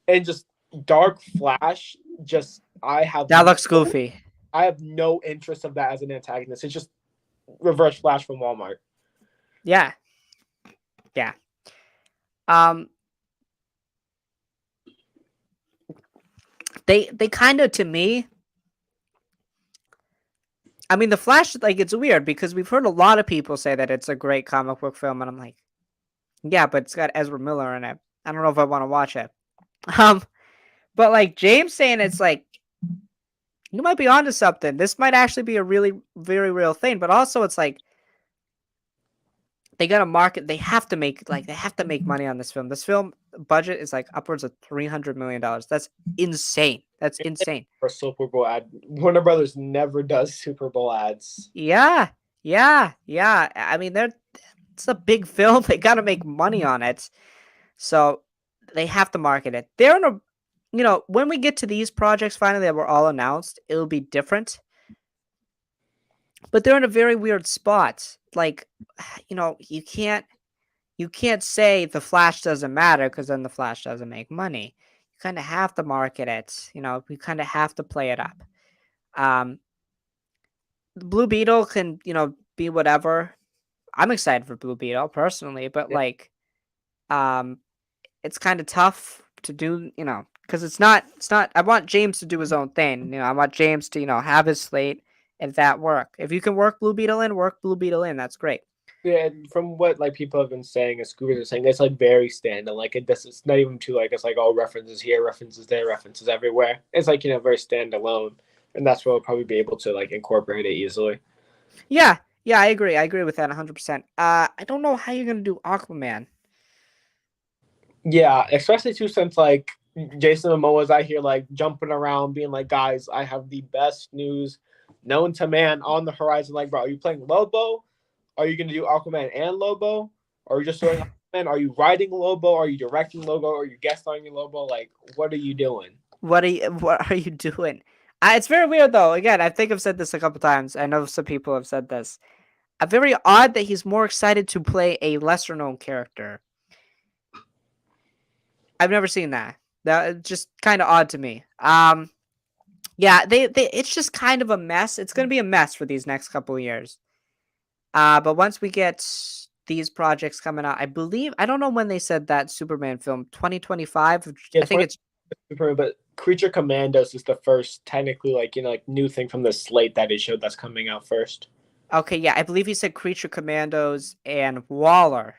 and just Dark Flash. Just That looks goofy. I have no interest of that as an antagonist. It's just Reverse Flash from Walmart. Yeah. Yeah. Um they kind of to me, I mean, The Flash, like, it's weird because we've heard a lot of people say that it's a great comic book film, and I'm like, yeah, but it's got Ezra Miller in it. I don't know if I want to watch it. Um, but like James saying it's like you might be onto something. This might actually be a really very real thing. But also, it's like they gotta market. They have to make money on this film. This film budget is like upwards of $300 million. That's insane. That's insane. For Super Bowl ad, Warner Brothers never does Super Bowl ads. Yeah, yeah. I mean, it's a big film. They gotta make money on it. So they have to market it. They're in a, when we get to these projects finally that were all announced, it'll be different. But they're in a very weird spot. Like, you can't say the Flash doesn't matter because then the Flash doesn't make money. You kind of have to market it. You kind of have to play it up. Um, Blue Beetle can, be whatever. I'm excited for Blue Beetle personally, but Yeah, like, um, it's kind of tough to do, because it's not. I want James to do his own thing. I want James to, have his slate and that work. If you can work Blue Beetle in, work Blue Beetle in. That's great. yeah. And from what like people have been saying, and Scoobers are saying, it's like very standard. Like it's not even too like it's like all references here, references there, references everywhere. It's like very standalone, and that's where we'll probably be able to like incorporate it easily. Yeah, yeah, I agree. I agree with that 100%. I don't know how you're gonna do Aquaman. Yeah, especially too since like Jason Momoa's out here like jumping around, being like, guys, I have the best news known to man on the horizon. Like, bro, are you playing Lobo? Are you gonna do Aquaman and Lobo? Or are you just doing Aquaman? Are you writing Lobo? Are you directing Lobo? Are you guest starring Lobo? Like, what are you doing? What are you doing? It's very weird though. Again, I think I've said this a couple times. I know some people have said this. Very odd that he's more excited to play a lesser known character. I've never seen that. That just kind of odd to me. Yeah, they it's just kind of a mess. It's gonna be a mess for these next couple of years. But once we get these projects coming out, I don't know when they said that Superman film, 2025. Yeah, I think 20 it's Super, but Creature Commandos is the first technically like like new thing from the slate that it showed that's coming out first. okay. Yeah, I believe he said Creature Commandos and Waller.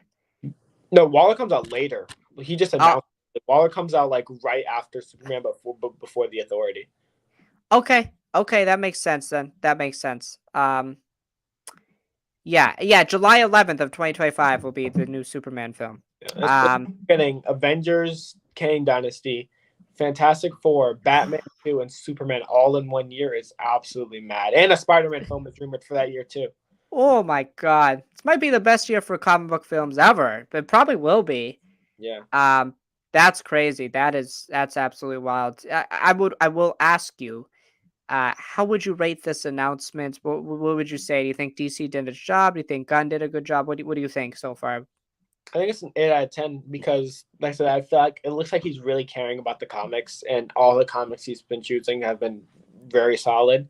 No, Waller comes out later. He just Oh, announced it. Waller comes out like right after Superman, before the Authority. okay. Okay, that makes sense then. That makes sense. Yeah, yeah, July 11th of 2025 will be the new Superman film. Yeah, it's Um, getting Avengers, Kang Dynasty, Fantastic Four, Batman 2, and Superman all in 1 year is absolutely mad. And a Spider-Man film is rumored for that year too. oh my god. This might be the best year for comic book films ever. It probably will be. Yeah. Um, that's crazy. That's absolutely wild. I will ask you, how would you rate this announcement? What would you say? Do you think DC did its job? Do you think Gunn did a good job? What do you think so far? I think it's an 8 out of 10 because, like I said, I feel like it looks like he's really caring about the comics, and all the comics he's been choosing have been very solid.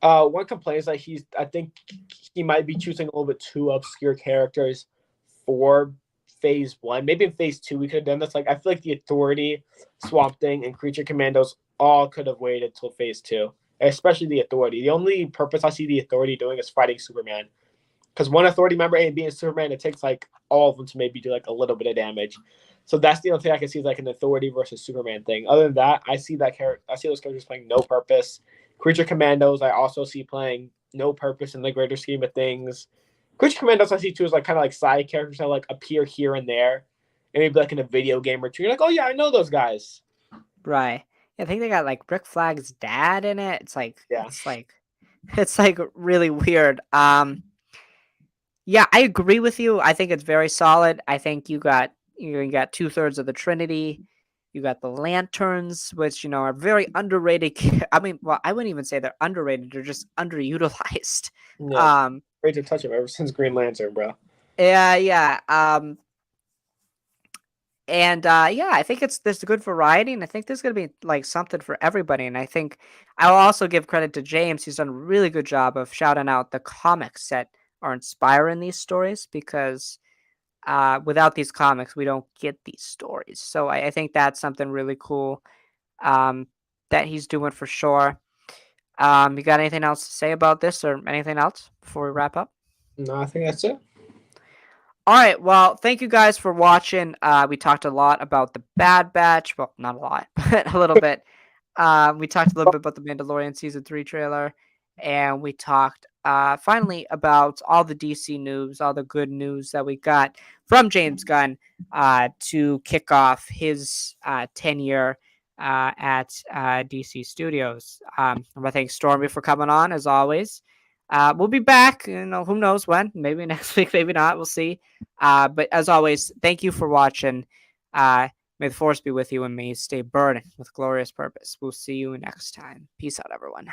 One complaint is that I think he might be choosing a little bit too obscure characters for phase one. Maybe in phase two we could have done this. Like I feel like the Authority, Swamp Thing, and Creature Commandos all could have waited till phase two, especially the Authority. The only purpose I see the Authority doing is fighting Superman. Because one Authority member A and being Superman, it takes like all of them to maybe do like a little bit of damage. So that's the only thing I can see is like an Authority versus Superman thing. Other than that, I see those characters playing no purpose. Creature Commandos, I also see playing no purpose in the greater scheme of things. Creature Commandos, I see too as like kind of like side characters that like appear here and there, and maybe like in a video game or two. You're like, oh yeah, I know those guys. Right. I think they got like Rick Flag's dad in it. Yeah, it's like really weird. Yeah, I agree with you. I think it's very solid. I think you got 2/3 of the Trinity. You got the lanterns, which are very underrated. I mean, well, I wouldn't even say they're underrated. They're just underutilized. yeah. Um, Great to touch him ever since Green Lantern, bro. yeah, yeah. And yeah, I think there's a good variety, and I think there's gonna be like something for everybody. And I think I'll also give credit to James. He's done a really good job of shouting out the comics that are inspiring these stories because without these comics, we don't get these stories. So I think that's something really cool um, that he's doing for sure. You got anything else to say about this or anything else before we wrap up? No, I think that's it. All right. Well, thank you guys for watching. We talked a lot about the Bad Batch. Well, not a lot, but a little bit. We talked a little bit about the Mandalorian season 3 trailer, and we talked finally about all the DC news, all the good news that we got from James Gunn to kick off his tenure at DC Studios. I want to thank Stormy for coming on as always. We'll be back. Who knows when? Maybe next week, maybe not. We'll see. But as always, thank you for watching. May the force be with you and may you stay burning with glorious purpose. We'll see you next time. Peace out, everyone.